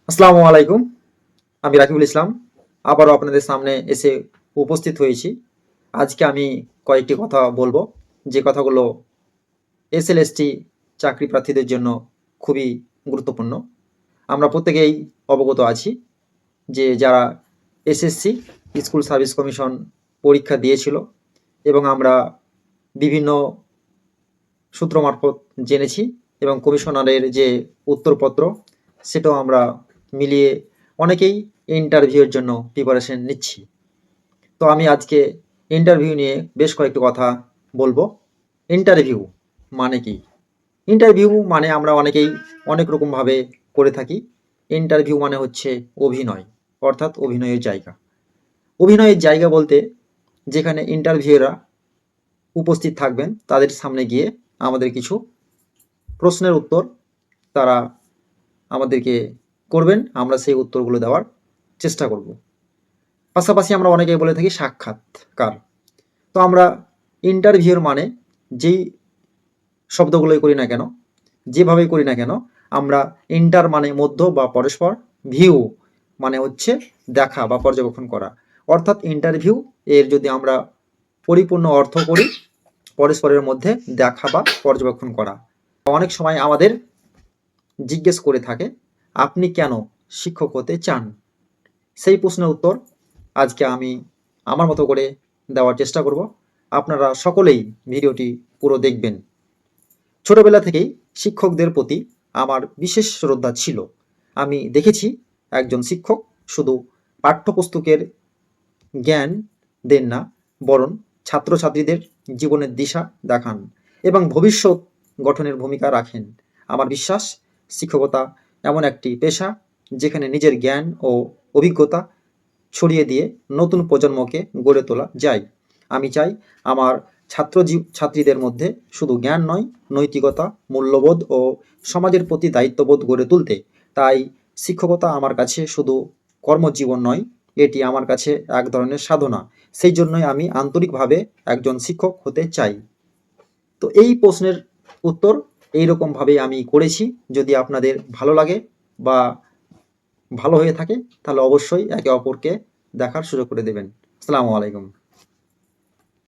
আসসালামু আলাইকুম। আমি রাকিবুল ইসলাম আবারও আপনাদের সামনে এসে উপস্থিত হয়েছি। আজকে আমি কয়েকটি কথা বলবো, যে কথাগুলো এসএলএসটি চাকরি প্রার্থীদের জন্য খুবই গুরুত্বপূর্ণ। আমরা প্রত্যেকেই অবগত আছি যে যারা এসএসসি স্কুল সার্ভিস কমিশন পরীক্ষা দিয়েছিল এবং আমরা বিভিন্ন সূত্র মারফত জেনেছি এবং কমিশনারের যে উত্তরপত্র সেটাও আমরা মিলিয়ে অনেকেই ইন্টারভিউয়ের জন্য প্রিপারেশন নিচ্ছি। তো আমি আজকে ইন্টারভিউ নিয়ে বেশ কয়েকটি কথা বলবো। ইন্টারভিউ মানে কি? ইন্টারভিউ মানে আমরা অনেকেই অনেক রকমভাবে করে থাকি। ইন্টারভিউ মানে হচ্ছে অভিনয়, অর্থাৎ অভিনয়ের জায়গা। অভিনয়ের জায়গা বলতে যেখানে ইন্টারভিউয়েরা উপস্থিত থাকবেন, তাদের সামনে গিয়ে আমাদের কিছু প্রশ্নের উত্তর তারা আমাদেরকে করবেন, আমরা সেই উত্তরগুলো দেওয়ার চেষ্টা করব। পাশাপাশি আমরা অনেকেই বলে থাকি সাক্ষাৎকার। তো আমরা ইন্টারভিউর মানে যেই শব্দগুলোই করি না কেন, যেভাবেই করি না কেন, আমরা ইন্টার মানে মধ্য বা পরস্পর, ভিউ মানে হচ্ছে দেখা বা পর্যবেক্ষণ করা। অর্থাৎ ইন্টারভিউ এর যদি আমরা পরিপূর্ণ অর্থ করি, পরস্পরের মধ্যে দেখা বা পর্যবেক্ষণ করা। অনেক সময় আমাদের জিজ্ঞেস করে থাকে, আপনি কেন শিক্ষক হতে চান? সেই প্রশ্নের উত্তর আজকে আমি আমার মতো করে দেওয়ার চেষ্টা করব। আপনারা সকলেই ভিডিওটি পুরো দেখবেন। ছোটবেলা থেকেই শিক্ষকদের প্রতি আমার বিশেষ শ্রদ্ধা ছিল। আমি দেখেছি একজন শিক্ষক শুধু পাঠ্যপুস্তকের জ্ঞান দেন না, বরং ছাত্রছাত্রীদের জীবনের দিশা দেখান এবং ভবিষ্যৎ গঠনের ভূমিকা রাখেন। আমার বিশ্বাস, শিক্ষকতা এমন একটি পেশা যেখানে নিজের জ্ঞান ও অভিজ্ঞতা ছড়িয়ে দিয়ে নতুন প্রজন্মকে গড়ে তোলা যায়। আমি চাই আমার ছাত্রীদের মধ্যে শুধু জ্ঞান নয়, নৈতিকতা, মূল্যবোধ ও সমাজের প্রতি দায়িত্ববোধ গড়ে তুলতে। তাই শিক্ষকতা আমার কাছে শুধু কর্মজীবন নয়, এটি আমার কাছে এক ধরনের সাধনা। সেই জন্যই আমি আন্তরিকভাবে একজন শিক্ষক হতে চাই। তো এই প্রশ্নের উত্তর এইরকমভাবেই আমি করেছি। যদি আপনাদের ভালো লাগে বা ভালো হয়ে থাকে তাহলে অবশ্যই একে অপরকে দেখার সুযোগ করে দেবেন। আসসালামু আলাইকুম।